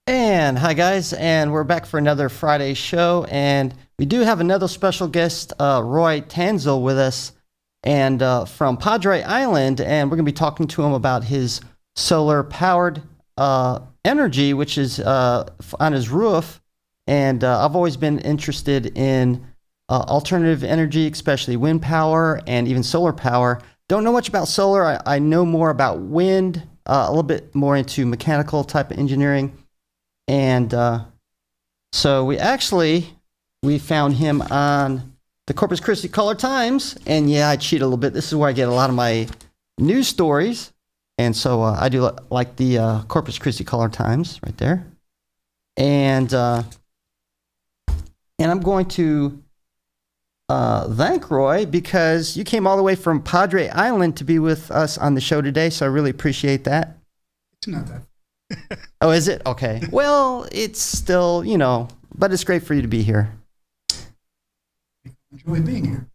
And hi guys, and we're back for another Friday show, and we do have another special guest, Roy Tansill, with us, and from Padre Island, and we're going to be talking to him about his solar-powered energy, which is on his roof. And I've always been interested in alternative energy, especially wind power and even solar power. Don't know much about solar. I know more about wind, a little bit more into mechanical type of engineering. And so we found him on the Corpus Christi Caller-Times, and yeah, I cheat a little bit. This is where I get a lot of my news stories, and so I do like the Corpus Christi Caller-Times right there. And I'm going to thank Roy because you came all the way from Padre Island to be with us on the show today, so I really appreciate that. It's not that. Oh, is it? Okay. Well, it's still, but it's great for you to be here. Enjoy being here.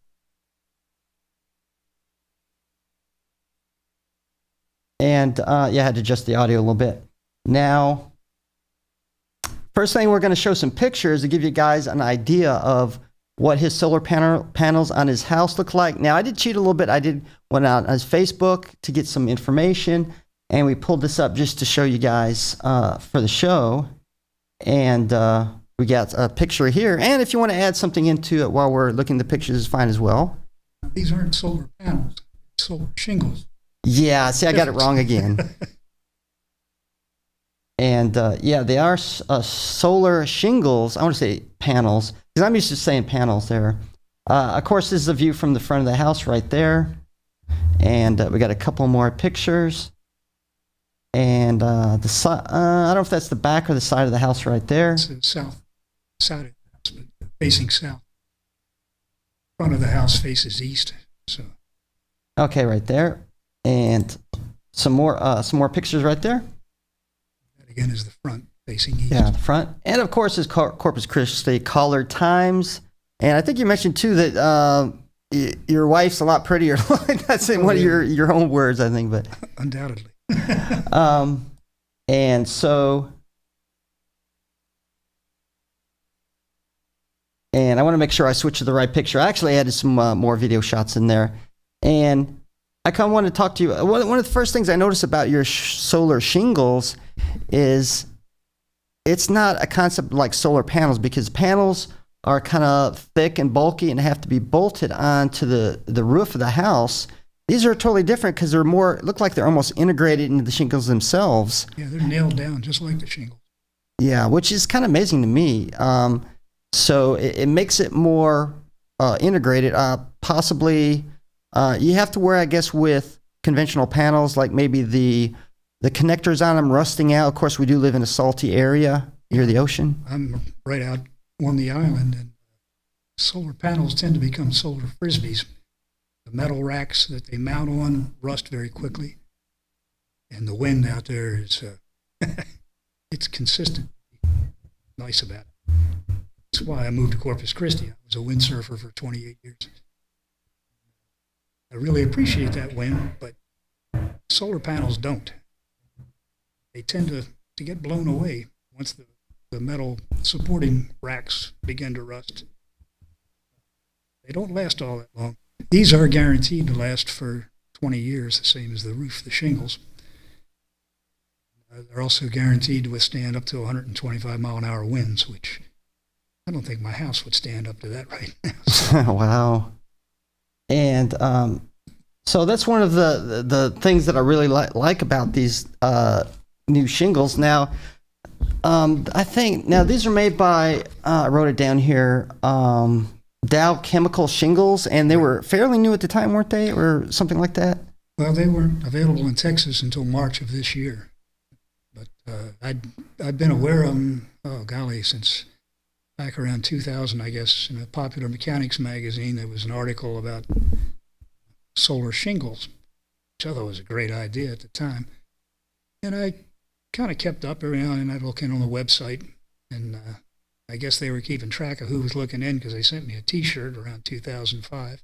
And I had to adjust the audio a little bit. Now, first thing, we're going to show some pictures to give you guys an idea of what his solar panels on his house look like. Now, I did cheat a little bit. Went out on his Facebook to get some information. And we pulled this up just to show you guys for the show. And we got a picture here. And if you want to add something into it while we're looking at the pictures, is fine as well. These aren't solar panels, solar shingles. Yeah, see, I got it wrong again. And they are solar shingles. I want to say panels, because I'm used to saying panels there. Of course, this is a view from the front of the house right there. And we got a couple more pictures. And the side, I don't know if that's the back or the side of the house right there. It's the south side of the house, but facing south. Front of the house faces east. So. Okay, right there. And some more pictures right there. That again is the front facing east. Yeah, the front. And of course, is Corpus Christi Caller-Times. And I think you mentioned too that your wife's a lot prettier. That's in one of your own words, I think, but undoubtedly. And so, and I want to make sure I switch to the right picture. I actually added some more video shots in there. And I kind of want to talk to you. One of the first things I noticed about your solar shingles is it's not a concept like solar panels, because panels are kind of thick and bulky and have to be bolted onto the roof of the house. These are totally different because they're look like they're almost integrated into the shingles themselves. Yeah, they're nailed down just like the shingles. Yeah, which is kind of amazing to me. So it makes it more integrated. Possibly, you have to wear, I guess, with conventional panels, like maybe the connectors on them rusting out. Of course, we do live in a salty area near the ocean. I'm right out on the island, and solar panels tend to become solar frisbees. The metal racks that they mount on rust very quickly, and the wind out there is it's consistent. Nice about it. That's why I moved to Corpus Christi. I was a windsurfer for 28 years. I really appreciate that wind, but solar panels don't. They tend to get blown away once the metal supporting racks begin to rust. They don't last all that long. These are guaranteed to last for 20 years, the same as the roof, the shingles. They're also guaranteed to withstand up to 125 mile an hour winds, which I don't think my house would stand up to that right now. So. Wow. And so that's one of the things that I really like about these new shingles. Now, I think, these are made by, I wrote it down here, Dow Chemical shingles, and they were fairly new at the time, weren't they, or something like that? Well, they weren't available in Texas until March of this year. But I'd been aware of them, oh golly, since back around 2000, I guess. In a Popular Mechanics magazine, there was an article about solar shingles, which I thought was a great idea at the time. And I kind of kept up every now and then. I'd look in on the website, and I guess they were keeping track of who was looking in because they sent me a T-shirt around 2005.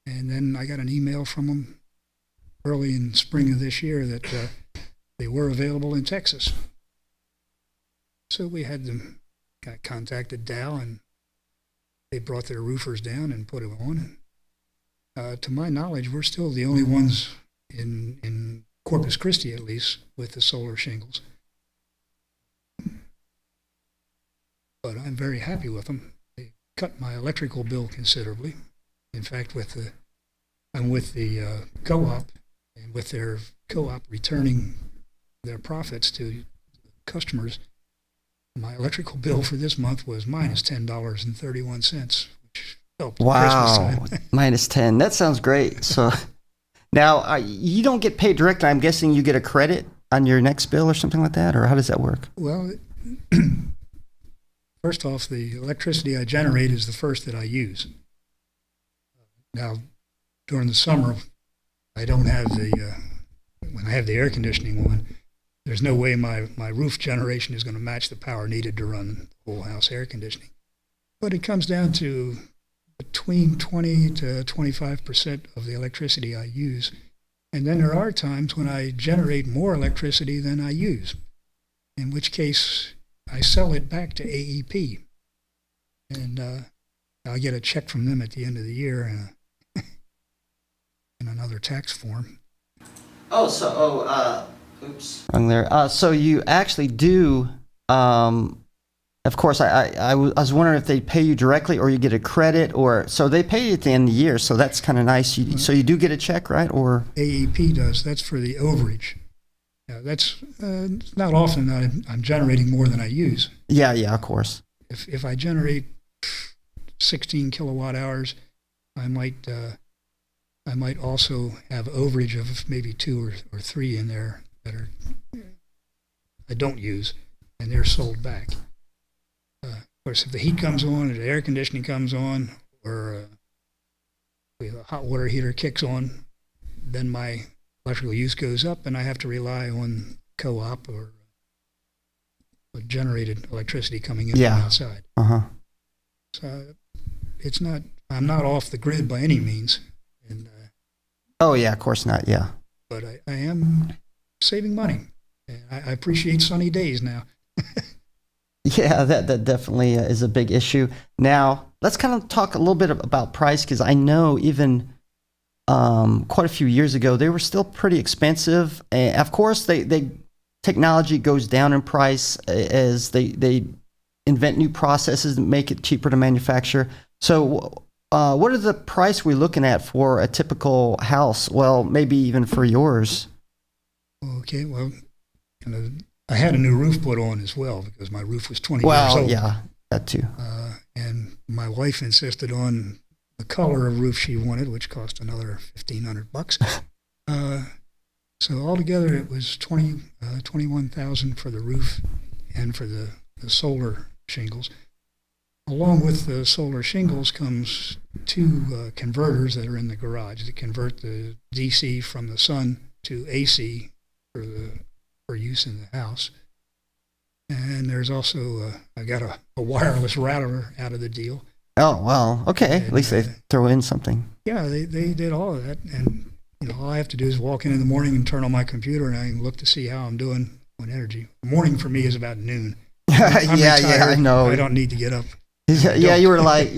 And then I got an email from them early in spring of this year that they were available in Texas. So we had them, contacted Dow, and they brought their roofers down and put them on. To my knowledge, we're still the only ones in Corpus Christi, at least, with the solar shingles. But I'm very happy with them. They cut my electrical bill considerably. In fact, I'm with the co-op, and with their co-op returning their profits to customers, my electrical bill for this month was minus $10.31, which helped. Wow, Christmas time. minus 10. That sounds great. So now you don't get paid directly. I'm guessing you get a credit on your next bill or something like that, or how does that work? Well, first off, the electricity I generate is the first that I use. Now, during the summer, I don't have when I have the air conditioning on, there's no way my roof generation is going to match the power needed to run the whole house air conditioning. But it comes down to between 20 to 25% of the electricity I use. And then there are times when I generate more electricity than I use, in which case I sell it back to AEP. And I'll get a check from them at the end of the year in another tax form. Oops. Wrong there. So you actually do, of course, I was wondering if they pay you directly or you get a credit, or, so they pay you at the end of the year, so that's kind of nice. So you do get a check, right? Or AEP does. That's for the overage. That's not often that I'm generating more than I use. Yeah, of course. If I generate 16 kilowatt hours, I might also have overage of maybe 2 or 3 in there that I don't use, and they're sold back. Of course, if the heat comes on, or the air conditioning comes on, or the hot water heater kicks on, then my electrical use goes up, and I have to rely on co-op or generated electricity coming in from outside. So I'm not off the grid by any means. And oh yeah, of course not. Yeah. But I am saving money. And I appreciate sunny days now. Yeah, that definitely is a big issue. Now, let's kind of talk a little bit about price, because I know even quite a few years ago, they were still pretty expensive. And of course, they technology goes down in price as they invent new processes that make it cheaper to manufacture. So what are the price we're looking at for a typical house? Well, maybe even for yours. Okay, well, I had a new roof put on as well because my roof was 20 years old. Well, yeah, that too. And my wife insisted on the color of roof she wanted, which cost another $1,500. So altogether, it was $21,000 for the roof and for the solar shingles. Along with the solar shingles comes 2 converters that are in the garage that convert the DC from the sun to AC for use in the house. And there's also I got a wireless router out of the deal. Oh, well, okay. And, at least they throw in something. Yeah, they did all of that. And all I have to do is walk in the morning and turn on my computer, and I can look to see how I'm doing on energy. The morning for me is about noon. I'm yeah, retired. I know. I don't need to get up. Yeah, you were like,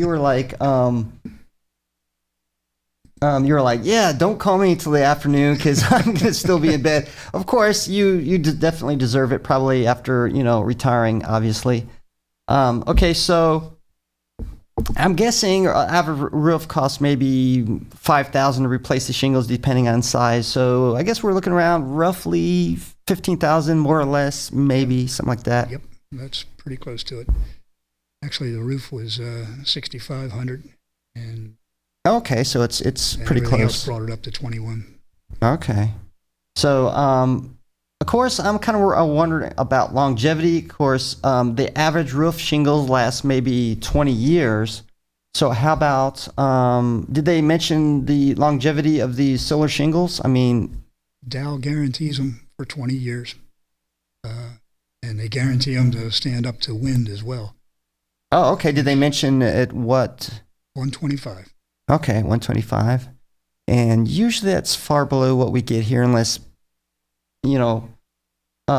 yeah, don't call me until the afternoon because I'm gonna still be in bed. Of course, you definitely deserve it. Probably after retiring, obviously. Okay, so I'm guessing average roof costs maybe $5,000 to replace the shingles, depending on size. So I guess we're looking around roughly $15,000, more or less, maybe something like that. Yep, that's pretty close to it. Actually, the roof was 6,500, and Okay, so it's pretty everything else close. brought it up to 21. Okay. So, of course, I'm kind of wondering about longevity. Of course, the average roof shingles lasts maybe 20 years. So, how about, did they mention the longevity of these solar shingles? I mean, Dow guarantees them for 20 years, and they guarantee them to stand up to wind as well. oh, okay. Did they mention at what? 125. Okay, 125. And usually that's far below what we get here, unless, you know,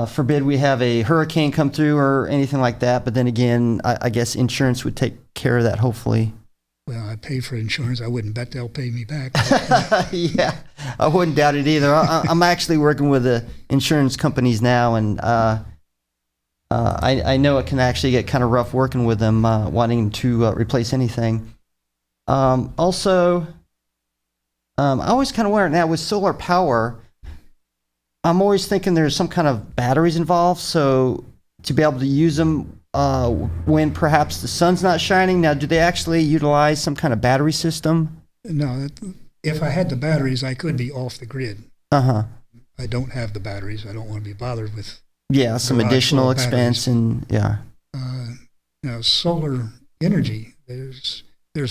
forbid we have a hurricane come through or anything like that. But then again, I guess insurance would take care of that, hopefully. Well, I pay for insurance. I wouldn't bet they'll pay me back. Yeah, I wouldn't doubt it either. I'm actually working with the insurance companies now, and I know it can actually get kind of rough working with them, wanting to replace anything. Also, I always kind of wonder now with solar power, I'm always thinking there's some kind of batteries involved. So to be able to use them when perhaps the sun's not shining. Now, do they actually utilize some kind of battery system? No, if I had the batteries, I could be off the grid. Uh-huh. I don't have the batteries. I don't want to be bothered with. Yeah, some garage additional full of expense and yeah. Now, solar energy, there's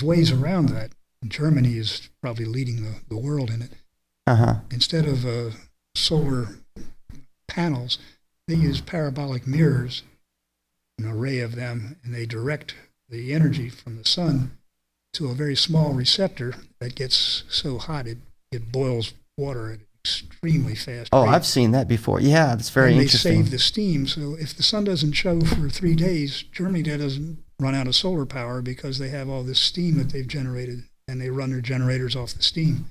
ways around that. Germany is probably leading the world in it. Uh-huh. Instead of solar panels, they use parabolic mirrors, an array of them, and they direct the energy from the sun to a very small receptor that gets so hot it boils water at an extremely fast Oh, rate. I've seen that before. Yeah, that's very and interesting. They save the steam, so if the sun doesn't show for 3 days, Germany doesn't run out of solar power because they have all this steam that they've generated, and they run their generators off the steam.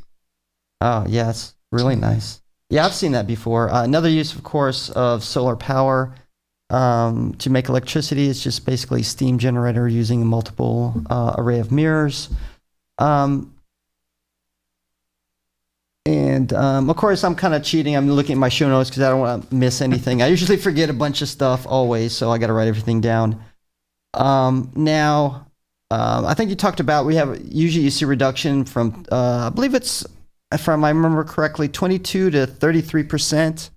Oh, yeah, it's really nice. Yeah, I've seen that before. Another use, of course, of solar power to make electricity is just basically steam generator using a multiple array of mirrors. Of course, I'm kind of cheating. I'm looking at my show notes because I don't want to miss anything. I usually forget a bunch of stuff always, so I got to write everything down. Now, I think you talked about usually you see reduction from, I believe it's, if I remember correctly, 22 to 33%,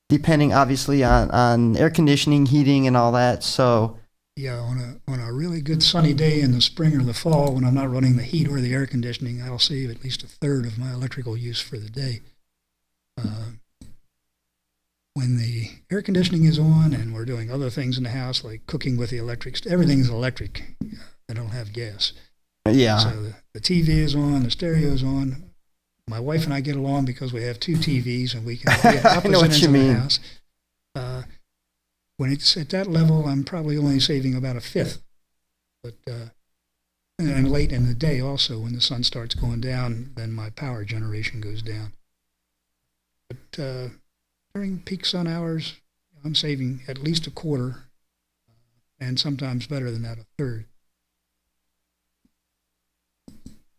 depending obviously on air conditioning, heating, and all that. So, yeah, on a really good sunny day in the spring or the fall, when I'm not running the heat or the air conditioning, I'll save at least a third of my electrical use for the day. When the air conditioning is on and we're doing other things in the house, like cooking with the electric, everything's electric. I don't have gas. yeah. So the TV is on, the stereo is on. My wife and I get along because we have 2 TVs and we can be at I opposite know what ends you of the mean. house. When it's at that level, I'm probably only saving about a fifth. But and late in the day also, when the sun starts going down, then my power generation goes down. But during peak sun hours, I'm saving at least a quarter, and sometimes better than that, a third.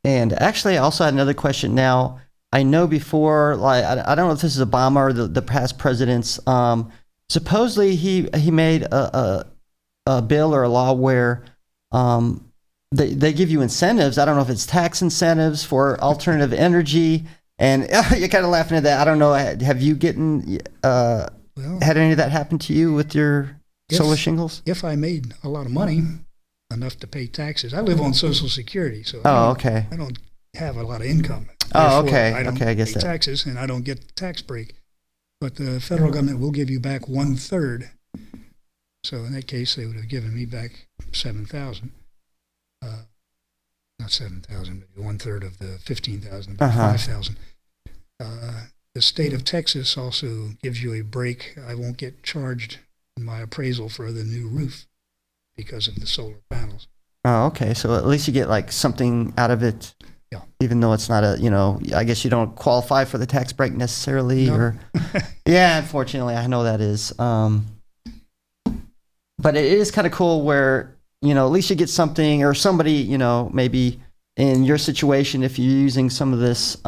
And actually, I also had another question. Now, I know before, like, I don't know if this is Obama or the past presidents. Supposedly, he made a bill or a law where they give you incentives. I don't know if it's tax incentives for alternative energy. And you're kind of laughing at that. I don't know. Have you had any of that happen to you with your solar shingles? If I made a lot of money, enough to pay taxes. I live on Social Security, so okay. I don't have a lot of income. Oh, Therefore, okay. I don't Okay, I guess pay that. taxes, and I don't get the tax break. But the federal government will give you back 1/3. So in that case, they would have given me back 7,000. Not 7,000, but 1/3 of the 15,000, about 5,000. The state of Texas also gives you a break. I won't get charged in my appraisal for the new roof because of the solar panels. Oh, okay. So at least you get like something out of it. Yeah. Even though it's not I guess you don't qualify for the tax break necessarily. No. Or yeah, unfortunately, I know that is. But it is kind of cool where, at least you get something, or somebody, maybe in your situation, if you're using some of this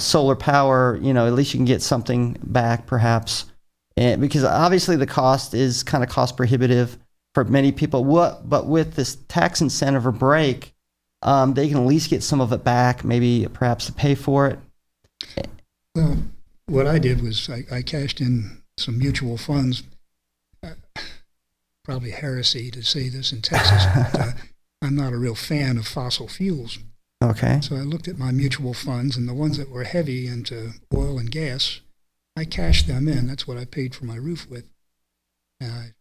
solar power, at least you can get something back perhaps. And because obviously the cost is kind of cost prohibitive for many people. But with this tax incentive or break, they can at least get some of it back, maybe perhaps to pay for it. Well, what I did was I cashed in some mutual funds. Probably heresy to say this in Texas, but I'm not a real fan of fossil fuels. Okay. So I looked at my mutual funds, and the ones that were heavy into oil and gas, I cashed them in. That's what I paid for my roof with. I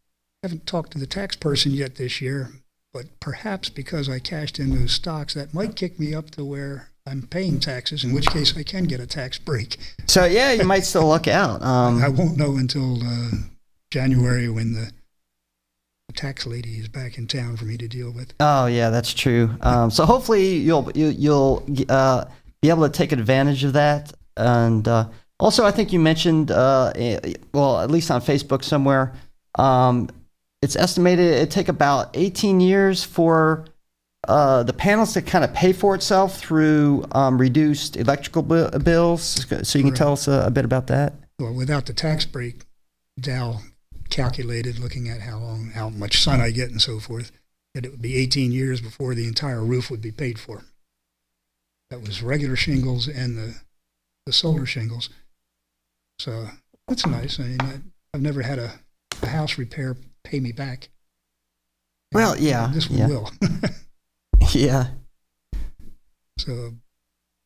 haven't talked to the tax person yet this year, but perhaps because I cashed in those stocks, that might kick me up to where I'm paying taxes, in which case I can get a tax break. So, yeah, you might still look out. I won't know until January when the tax lady is back in town for me to deal with. Oh, yeah, that's true. So hopefully you'll be able to take advantage of that. And also, I think you mentioned, well, at least on Facebook somewhere, it's estimated it'd take about 18 years for the panels to kind of pay for itself through reduced electrical bills. So you can tell us a bit about that. Well, without the tax break, Dow calculated, looking at how much sun I get and so forth, that it would be 18 years before the entire roof would be paid for. That was regular shingles and the solar shingles. So that's nice. I mean, I've never had a house repair pay me back. Well, yeah. This one will. Yeah. So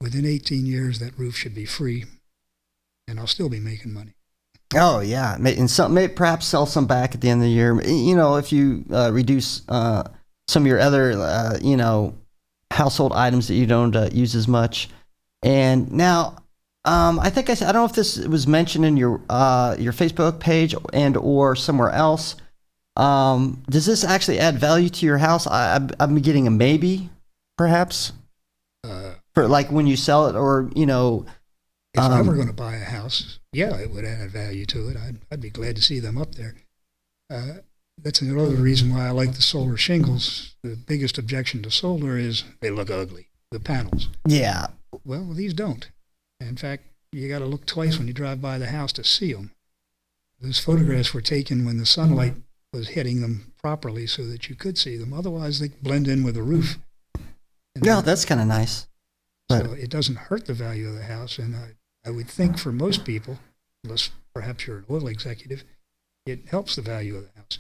within 18 years, that roof should be free, and I'll still be making money. Oh, yeah. And perhaps sell some back at the end of the year. You know, if you reduce some of your other, household items that you don't use as much. And now, I think I don't know if this was mentioned in your Facebook page and or somewhere else. Does this actually add value to your house? I'm getting a maybe, perhaps, for like when you sell it, or if I were going to buy a house, yeah, it would add value to it. I'd be glad to see them up there. That's another reason why I like the solar shingles. The biggest objection to solar is they look ugly, the panels. Yeah. Well, these don't. In fact, you got to look twice when you drive by the house to see them. Those photographs were taken when the sunlight was hitting them properly so that you could see them. Otherwise, they blend in with the roof. Yeah, that's kind of nice. So it doesn't hurt the value of the house, and I would think for most people, unless perhaps you're an oil executive, it helps the value of the house.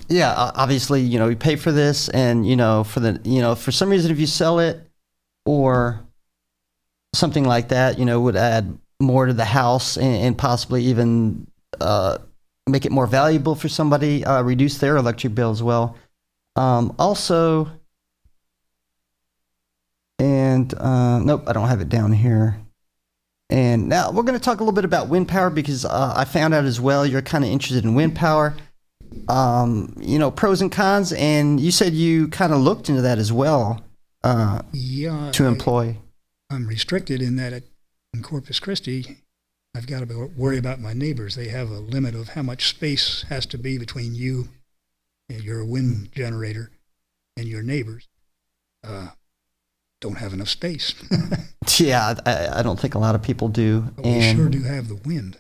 Yeah, obviously, you pay for this, and for some reason, if you sell it or something like that, would add more to the house and possibly even make it more valuable for somebody, reduce their electric bill as well. Also, and nope, I don't have it down here. And now we're going to talk a little bit about wind power, because I found out as well you're kind of interested in wind power. Pros and cons, and you said you kind of looked into that as well. Yeah, to employ. I'm restricted in that in Corpus Christi, I've got to worry about my neighbors. They have a limit of how much space has to be between you and your wind generator and your neighbors. Don't have enough space. Yeah, I don't think a lot of people do. But we sure do have the wind.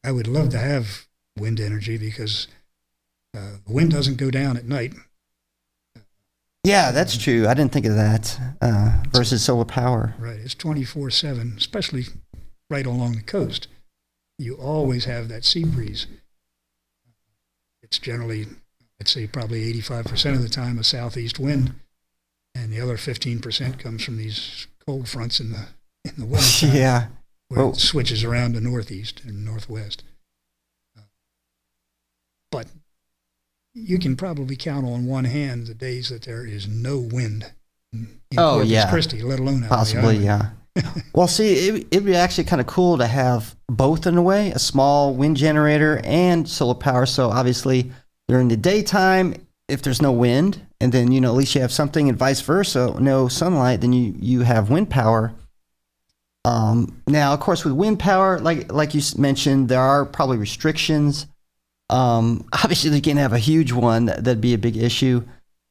I would love to have wind energy, because the wind doesn't go down at night. Yeah, that's true. I didn't think of that versus solar power. Right. It's 24/7, especially right along the coast. You always have that sea breeze. It's generally, I'd say probably 85% of the time, a southeast wind, and the other 15% comes from these cold fronts in the winter time, Yeah. where it switches around to northeast and northwest. But you can probably count on one hand the days that there is no wind in Corpus Christi, let alone out possibly, on the island. yeah. Well, see, it'd be actually kind of cool to have both in a way, a small wind generator and solar power. So obviously during the daytime, if there's no wind, and then, at least you have something, and vice versa, no sunlight, then you have wind power. Now, of course, with wind power, like you mentioned, there are probably restrictions. Obviously, they can have a huge one that'd be a big issue,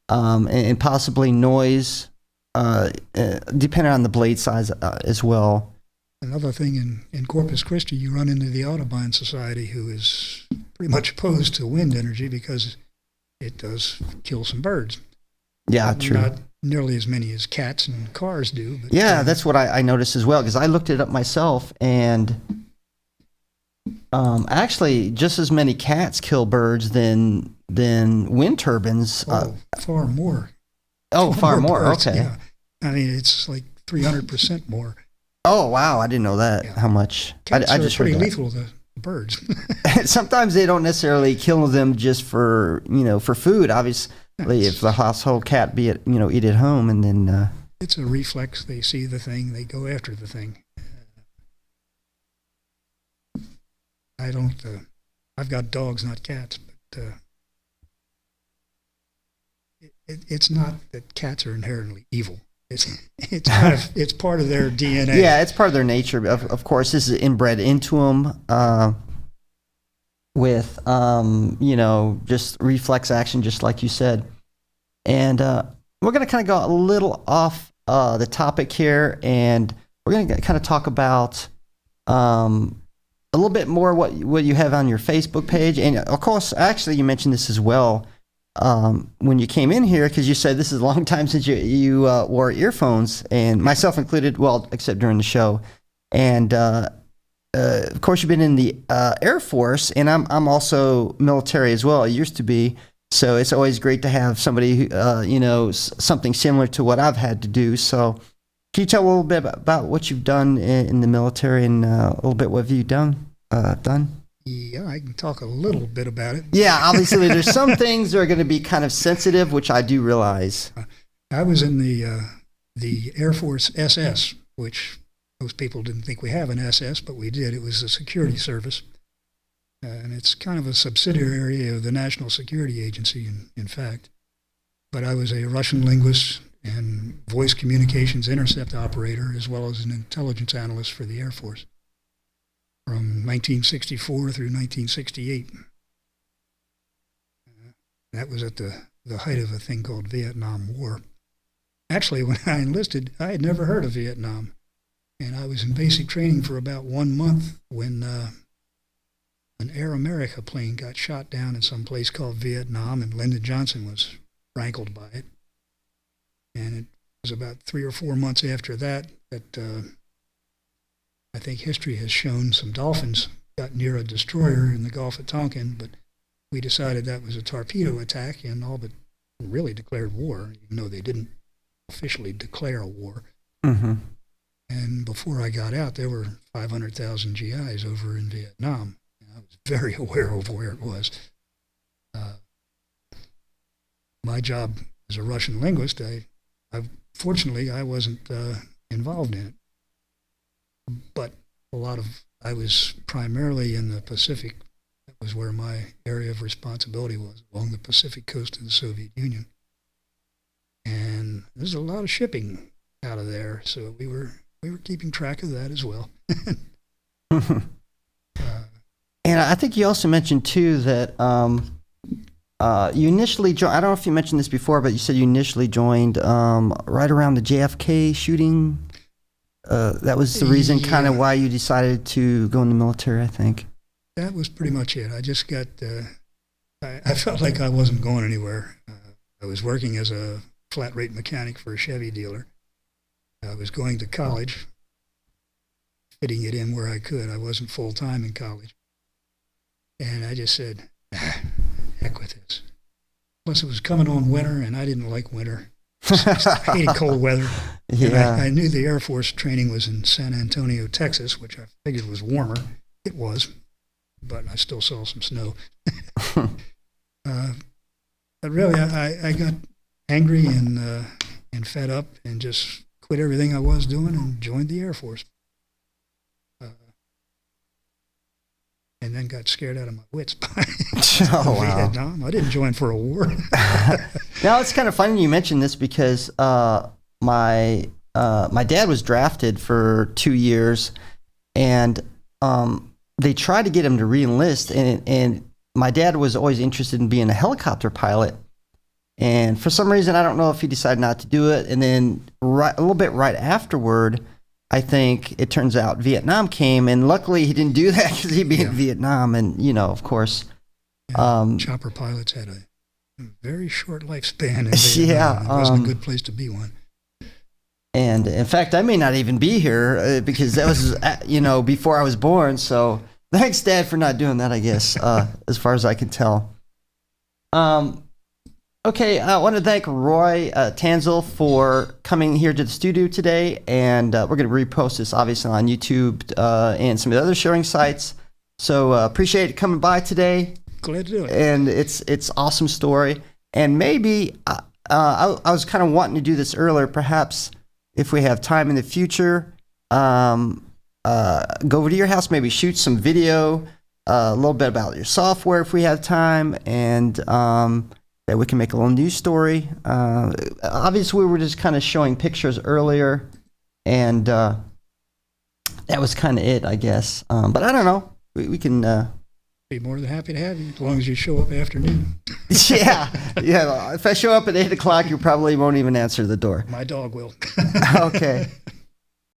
and possibly noise, depending on the blade size as well. another thing in Corpus Christi, you run into the Audubon Society, who is pretty much opposed to wind energy because it does kill some birds. Yeah, true. Not nearly as many as cats and cars do. But, yeah, that's what I noticed as well, because I looked it up myself, and actually just as many cats kill birds than wind turbines. Far more. Oh, far more. Birds, Okay. Yeah. I mean, it's like 300% more. Oh, wow. I didn't know that. Yeah. How much? Cats I are just pretty heard that. lethal to birds. Sometimes they don't necessarily kill them just for, for food. Obviously, if the household cat eat at home, and then It's a reflex. They see the thing, they go after the thing. I don't. I've got dogs, not cats, but it's not that cats are inherently evil. It's part of their DNA. yeah, it's part of their nature. Of course, this is inbred into them with just reflex action, just like you said. And we're going to kind of go a little off the topic here, and we're going to kind of talk about a little bit more what you have on your Facebook page. And of course, actually, you mentioned this as well when you came in here, because you said this is a long time since you wore earphones, and myself included, well, except during the show. And of course, you've been in the Air Force, and I'm also military as well. I used to be. So it's always great to have somebody who, something similar to what I've had to do. So can you tell a little bit about what you've done in the military, and a little bit what have you done? Yeah, I can talk a little bit about it. Yeah, obviously there's some things that are going to be kind of sensitive, which I do realize. I was in the Air Force SS, which most people didn't think we have an SS, but we did. It was a security service. And it's kind of a subsidiary of the National Security Agency, in fact. But I was a Russian linguist and voice communications intercept operator, as well as an intelligence analyst for the Air Force from 1964 through 1968. That was at the height of a thing called Vietnam War. Actually, when I enlisted, I had never heard of Vietnam. And I was in basic training for about 1 month when an Air America plane got shot down in some place called Vietnam, and Lyndon Johnson was rankled by it. And it was about 3 or 4 months after that I think history has shown some dolphins got near a destroyer in the Gulf of Tonkin, but we decided that was a torpedo attack, and all but really declared war, even though they didn't officially declare a war. Mm-hmm. And before I got out, there were 500,000 GIs over in Vietnam. And I was very aware of where it was. My job as a Russian linguist, fortunately, I wasn't involved in it. But I was primarily in the Pacific. That was where my area of responsibility was, along the Pacific coast of the Soviet Union. And there's a lot of shipping out of there, so we were keeping track of that as well. And I think you also mentioned too that you initially joined. I don't know if you mentioned this before, but you said you initially joined right around the JFK shooting. That was the reason, kind of, why you decided to go in the military, I think. That was pretty much it. I just got. I felt like I wasn't going anywhere. I was working as a flat rate mechanic for a Chevy dealer. I was going to college, fitting it in where I could. I wasn't full time in college. And I just said, heck with this. Plus, it was coming on winter, and I didn't like winter. I hated cold weather. Yeah. I knew the Air Force training was in San Antonio, Texas, which I figured was warmer. It was, but I still saw some snow. But really, I got angry and fed up and just quit everything I was doing and joined the Air Force. And then got scared out of my wits by Vietnam. I didn't join for a war. Now, it's kind of funny you mentioned this, because my dad was drafted for 2 years, and they tried to get him to re-enlist, and my dad was always interested in being a helicopter pilot. And for some reason, I don't know if he decided not to do it. And then a little bit right afterward, I think it turns out Vietnam came, and luckily he didn't do that because he'd be in Vietnam, and of course, chopper pilots had a very short lifespan in Vietnam. Yeah, It wasn't a good place to be one. And in fact, I may not even be here because that was before I was born. So thanks, Dad, for not doing that. I guess as far as I can tell. Okay, I want to thank Roy Tansill for coming here to the studio today, and we're going to repost this obviously on YouTube and some of the other sharing sites. So appreciate it coming by today. Glad to do it. And it's awesome story. And maybe I was kind of wanting to do this earlier. Perhaps if we have time in the future, go over to your house, maybe shoot some video, a little bit about your software if we have time, and that we can make a little news story. Obviously, we were just kind of showing pictures earlier, and that was kind of it, I guess. But I don't know. We can. Be more than happy to have you as long as you show up afternoon. Yeah. If I show up at 8 o'clock, you probably won't even answer the door. My dog will. Okay.